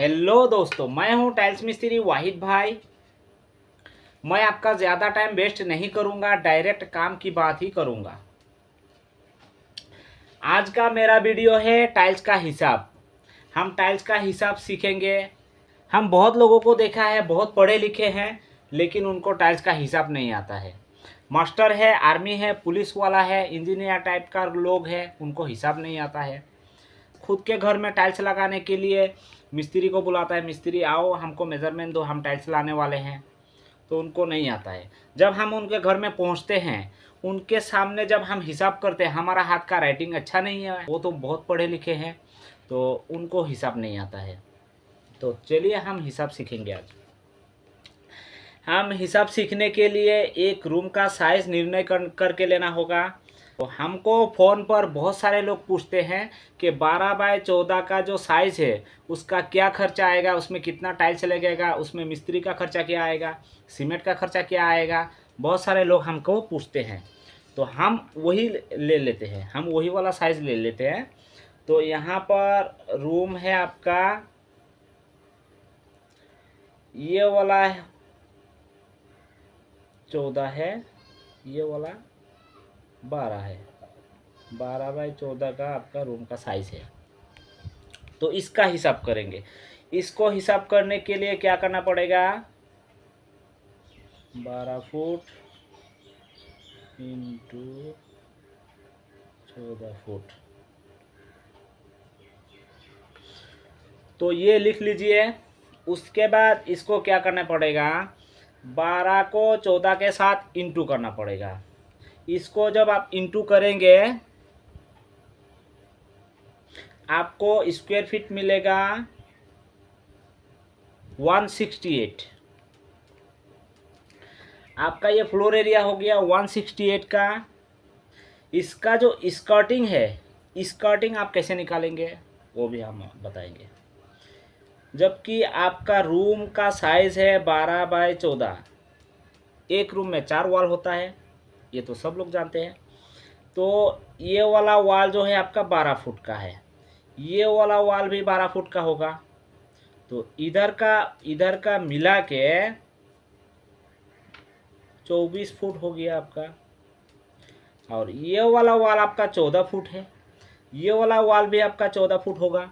Hello दोस्तों, मैं हूं टाइल्स मिस्त्री वाहिद भाई। मैं आपका ज़्यादा टाइम वेस्ट नहीं करूंगा, डायरेक्ट काम की बात ही करूंगा। आज का मेरा वीडियो है टाइल्स का हिसाब। हम टाइल्स का हिसाब सीखेंगे। हम बहुत लोगों को देखा है, बहुत पढ़े लिखे हैं, लेकिन उनको टाइल्स का हिसाब नहीं आता है। मास्टर है, आर्मी है, पुलिस वाला है, इंजीनियर टाइप का लोग हैं, उनको हिसाब नहीं आता है। खुद के घर में टाइल्स लगाने के लिए मिस्त्री को बुलाता है, मिस्त्री आओ हमको मेज़रमेंट दो, हम टाइल्स लाने वाले हैं, तो उनको नहीं आता है। जब हम उनके घर में पहुंचते हैं, उनके सामने जब हम हिसाब करते हैं, हमारा हाथ का राइटिंग अच्छा नहीं है, वो तो बहुत पढ़े लिखे हैं, तो उनको हिसाब नहीं आता है। तो चलिए हम हिसाब सीखेंगे आज। हम हिसाब सीखने के लिए एक रूम का साइज़ निर्णय करके लेना होगा। तो हमको फ़ोन पर बहुत सारे लोग पूछते हैं कि 12 बाय 14 का जो साइज़ है उसका क्या खर्चा आएगा, उसमें कितना टाइल्स लगेगा, उसमें मिस्त्री का खर्चा क्या आएगा, सीमेंट का खर्चा क्या आएगा। बहुत सारे लोग हमको पूछते हैं, तो हम वही ले लेते हैं, हम वही वाला साइज़ ले लेते हैं। तो यहाँ पर रूम है आपका, ये वाला 14 है, ये वाला 12 है। 12 बाय 14 का आपका रूम का साइज़ है। तो इसका हिसाब करेंगे। इसको हिसाब करने के लिए क्या करना पड़ेगा, 12 फुट इंटू 14 फुट, तो ये लिख लीजिए। उसके बाद इसको क्या करना पड़ेगा, 12 को 14 के साथ इंटू करना पड़ेगा। इसको जब आप इंटू करेंगे आपको स्क्वायर फीट मिलेगा 168। आपका ये फ्लोर एरिया हो गया 168 का। इसका जो स्कर्टिंग है, स्कर्टिंग आप कैसे निकालेंगे वो भी हम बताएंगे। जबकि आपका रूम का साइज़ है 12 बाय 14, एक रूम में 4 वॉल होता है, ये तो सब लोग जानते हैं। तो ये वाला वॉल जो है आपका 12 फुट का है, ये वाला वॉल भी 12 फुट का होगा। तो इधर का मिला के 24 फुट हो गया आपका। और ये वाला वॉल आपका 14 फुट है, ये वाला वॉल भी आपका 14 फुट होगा।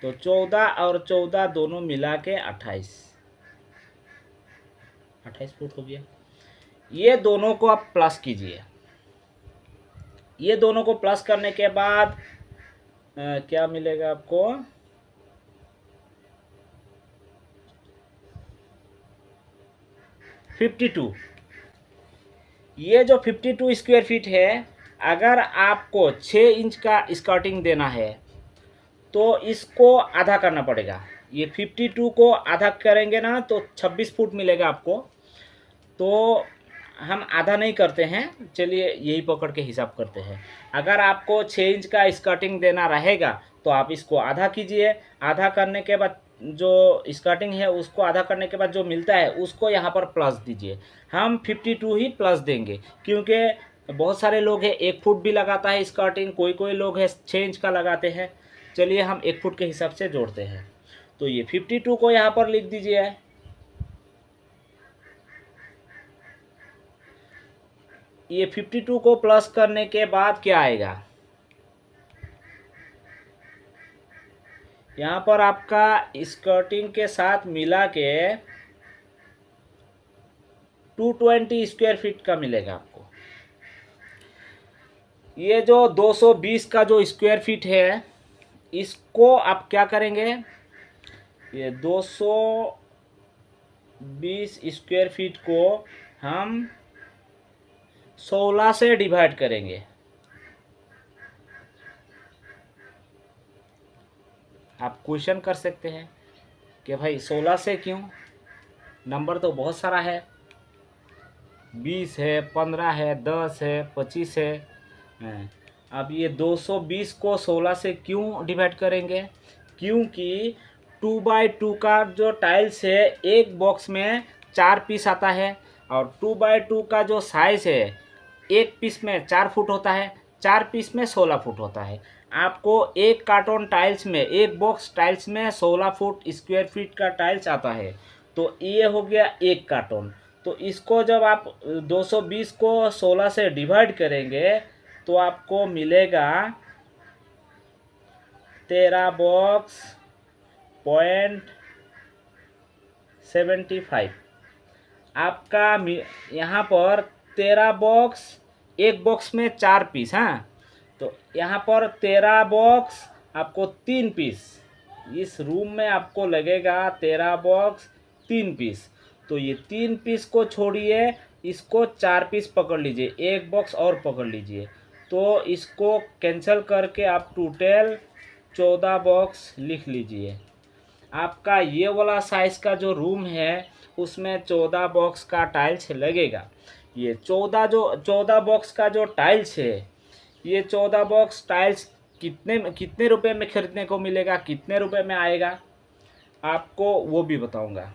तो 14 और 14 दोनों मिला के 28 फुट हो गया। ये दोनों को आप प्लस कीजिए। ये दोनों को प्लस करने के बाद क्या मिलेगा आपको, 52। ये जो 52 स्क्वायर फीट है, अगर आपको 6 इंच का स्कर्टिंग देना है तो इसको आधा करना पड़ेगा। ये 52 को आधा करेंगे ना तो 26 फुट मिलेगा आपको। तो हम आधा नहीं करते हैं, चलिए यही पकड़ के हिसाब करते हैं। अगर आपको 6 इंच का स्कर्टिंग देना रहेगा तो आप इसको आधा कीजिए। आधा करने के बाद जो स्कर्टिंग है उसको आधा करने के बाद जो मिलता है उसको यहाँ पर प्लस दीजिए। हम 52 ही प्लस देंगे, क्योंकि बहुत सारे लोग हैं 1 फुट भी लगाता है स्कर्टिंग, कोई लोग है 6 इंच का लगाते हैं। चलिए हम 1 फुट के हिसाब से जोड़ते हैं। तो ये 52 को यहाँ पर लिख दीजिए। ये 52 को प्लस करने के बाद क्या आएगा, यहाँ पर आपका स्कर्टिंग के साथ मिला के 220 स्क्वायर फीट का मिलेगा आपको। ये जो 220 का जो स्क्वायर फीट है, इसको आप क्या करेंगे, ये 220 स्क्वायर फीट को हम 16 से डिवाइड करेंगे। आप क्वेश्चन कर सकते हैं कि भाई 16 से क्यों, नंबर तो बहुत सारा है, 20 है, 15 है, 10 है, 25 है। अब ये 220 को 16 से क्यों डिवाइड करेंगे, क्योंकि 2 बाय 2 का जो टाइल्स है एक बॉक्स में 4 पीस आता है, और 2 बाय 2 का जो साइज़ है एक पीस में 4 फुट होता है, 4 पीस में 16 फुट होता है। आपको एक कार्टन टाइल्स में, एक बॉक्स टाइल्स में 16 फुट स्क्वायर फीट का टाइल्स आता है। तो ये हो गया एक कार्टन। तो इसको जब आप 220 को 16 से डिवाइड करेंगे तो आपको मिलेगा 13 बॉक्स .75। आपका यहाँ पर 13 बॉक्स, एक बॉक्स में 4 पीस। हाँ, तो यहाँ पर 13 बॉक्स आपको 3 पीस, इस रूम में आपको लगेगा 13 बॉक्स 3 पीस। तो ये 3 पीस को छोड़िए, इसको 4 पीस पकड़ लीजिए, एक बॉक्स और पकड़ लीजिए। तो इसको कैंसिल करके आप टोटल 14 बॉक्स लिख लीजिए। आपका ये वाला साइज़ का जो रूम है उसमें 14 बॉक्स का टाइल्स लगेगा। ये 14 बॉक्स का जो टाइल्स है, ये 14 बॉक्स टाइल्स कितने रुपए में खरीदने को मिलेगा, कितने रुपए में आएगा, आपको वो भी बताऊंगा।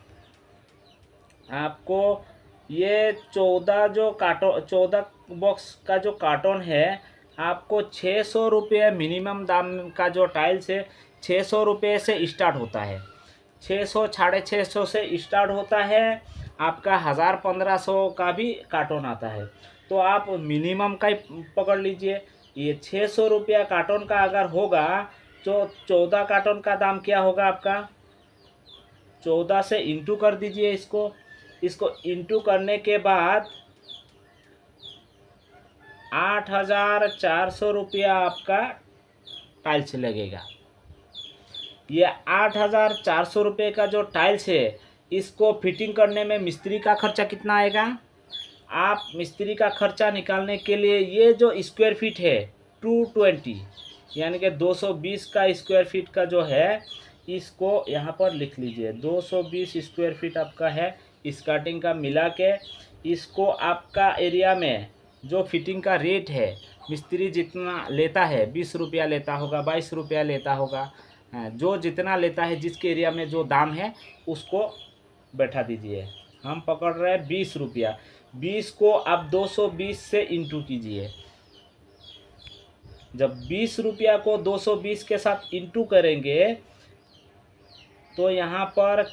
आपको ये 14 बॉक्स का जो कार्टन है, आपको 600 रुपये मिनिमम दाम का जो टाइल्स है 600 रुपये से स्टार्ट होता है। 600 650 से स्टार्ट होता है। आपका 1000-1500 का भी कार्टन आता है। तो आप मिनिमम का ही पकड़ लीजिए। ये 600 रुपया कार्टन का अगर होगा तो 14 कार्टन का दाम क्या होगा आपका, 14 से इंटू कर दीजिए। इसको इंटू करने के बाद 8400 रुपया आपका टाइल्स लगेगा। ये 8400 रुपये का जो टाइल्स है, इसको फिटिंग करने में मिस्त्री का खर्चा कितना आएगा। आप मिस्त्री का खर्चा निकालने के लिए ये जो स्क्वायर फीट है 220 यानी कि 220 का स्क्वायर फीट का जो है, इसको यहाँ पर लिख लीजिए। 220 स्क्वायर फीट आपका है स्कर्टिंग का मिला के। इसको आपका एरिया में जो फिटिंग का रेट है, मिस्त्री जितना लेता है, 20 रुपया लेता होगा, 22 रुपया लेता होगा, जो जितना लेता है, जिसके एरिया में जो दाम है उसको बैठा दीजिए। हम पकड़ रहे हैं 20 रुपया। 20 को आप 220 से इंटू कीजिए। जब 20 रुपया को 220 के साथ इंटू करेंगे तो यहाँ पर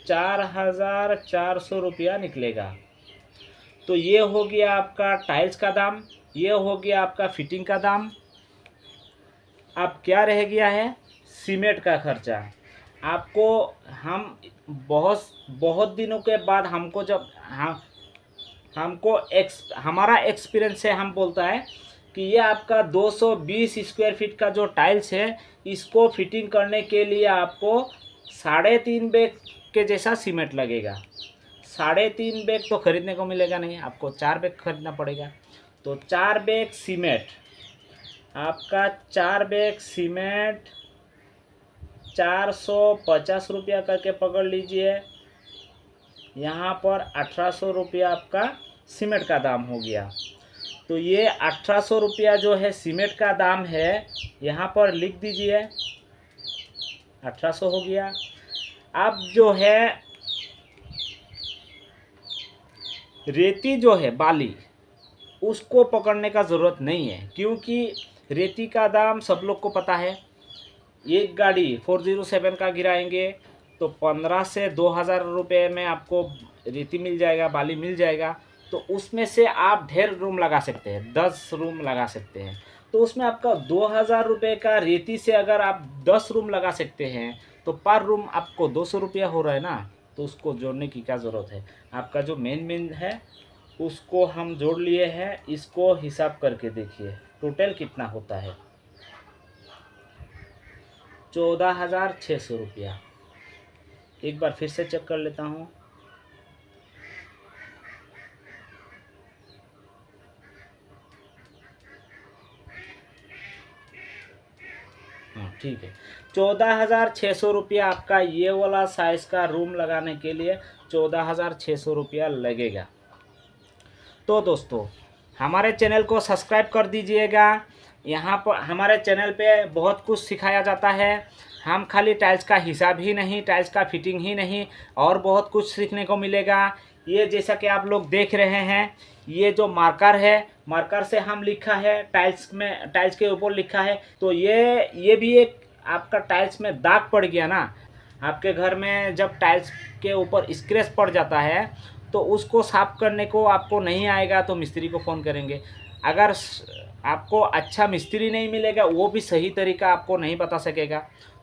4400 रुपया निकलेगा। तो ये हो गया आपका टाइल्स का दाम, ये हो गया आपका फिटिंग का दाम। अब क्या रह गया है, सीमेंट का खर्चा। आपको हम बहुत दिनों के बाद हमारा एक्सपीरियंस है, हम बोलता है कि ये आपका 220 स्क्वायर फीट का जो टाइल्स है, इसको फिटिंग करने के लिए आपको 3.5 बैग के जैसा सीमेंट लगेगा। 3.5 बैग तो खरीदने को मिलेगा नहीं, आपको 4 बैग खरीदना पड़ेगा। तो 4 बैग सीमेंट, आपका 4 बैग सीमेंट 450 रुपया करके पकड़ लीजिए। यहाँ पर 1800 रुपया आपका सीमेंट का दाम हो गया। तो ये 1800 रुपया जो है सीमेंट का दाम है, यहाँ पर लिख दीजिए। 1800 हो गया। अब जो है रेती जो है बाली, उसको पकड़ने का ज़रूरत नहीं है, क्योंकि रेती का दाम सब लोग को पता है। एक गाड़ी 407 का गिराएंगे तो 15 से 2000 रुपये में आपको रेती मिल जाएगा, बाली मिल जाएगा। तो उसमें से आप ढेर रूम लगा सकते हैं, 10 रूम लगा सकते हैं। तो उसमें आपका 2000 रुपये का रेती से अगर आप 10 रूम लगा सकते हैं तो पर रूम आपको 200 रुपया हो रहा है ना। तो उसको जोड़ने की क्या ज़रूरत है। आपका जो मेन है उसको हम जोड़ लिए हैं। इसको हिसाब करके देखिए टोटल कितना होता है, 14,600 रुपया। एक बार फिर से चेक कर लेता हूँ। हाँ ठीक है, 14,600 रुपया आपका ये वाला साइज़ का रूम लगाने के लिए 14,600 रुपया लगेगा। तो दोस्तों हमारे चैनल को सब्सक्राइब कर दीजिएगा। यहाँ पर हमारे चैनल पे बहुत कुछ सिखाया जाता है। हम खाली टाइल्स का हिसाब ही नहीं, टाइल्स का फिटिंग ही नहीं, और बहुत कुछ सीखने को मिलेगा। ये जैसा कि आप लोग देख रहे हैं, ये जो मार्कर है, मार्कर से हम लिखा है टाइल्स में, टाइल्स के ऊपर लिखा है। तो ये भी एक आपका टाइल्स में दाग पड़ गया ना, आपके घर में जब टाइल्स के ऊपर स्क्रैच पड़ जाता है तो उसको साफ करने को आपको नहीं आएगा तो मिस्त्री को फ़ोन करेंगे। अगर आपको अच्छा मिस्त्री नहीं मिलेगा, वो भी सही तरीका आपको नहीं बता सकेगा।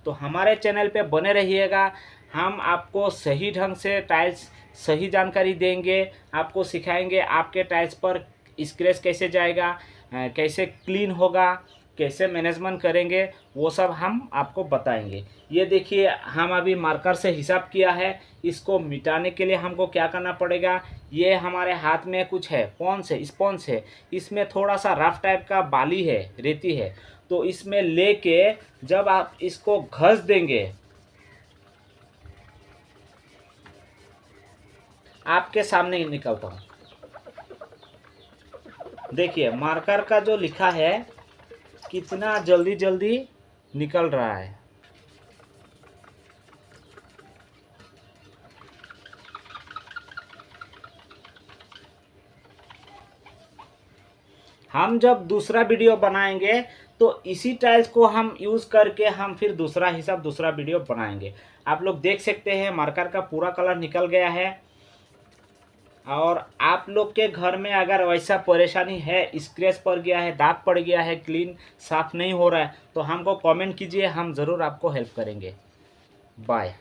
तो हमारे चैनल पे बने रहिएगा, हम आपको सही ढंग से टाइल्स सही जानकारी देंगे, आपको सिखाएंगे आपके टाइल्स पर स्क्रैच कैसे जाएगा, कैसे क्लीन होगा, कैसे मैनेजमेंट करेंगे, वो सब हम आपको बताएंगे। ये देखिए, हम अभी मार्कर से हिसाब किया है, इसको मिटाने के लिए हमको क्या करना पड़ेगा। ये हमारे हाथ में कुछ है, स्पॉन्ज है, इसमें थोड़ा सा रफ टाइप का बाली है, रेती है। तो इसमें लेके जब आप इसको घस देंगे, आपके सामने ही निकलता हूँ, देखिए मार्कर का जो लिखा है कितना जल्दी जल्दी निकल रहा है। हम जब दूसरा वीडियो बनाएंगे तो इसी टाइल्स को हम यूज़ करके हम फिर दूसरा हिसाब, दूसरा वीडियो बनाएंगे। आप लोग देख सकते हैं मार्कर का पूरा कलर निकल गया है। और आप लोग के घर में अगर वैसा परेशानी है, स्क्रैच पड़ गया है, दाग पड़ गया है, क्लीन साफ़ नहीं हो रहा है, तो हमको कमेंट कीजिए, हम ज़रूर आपको हेल्प करेंगे। बाय।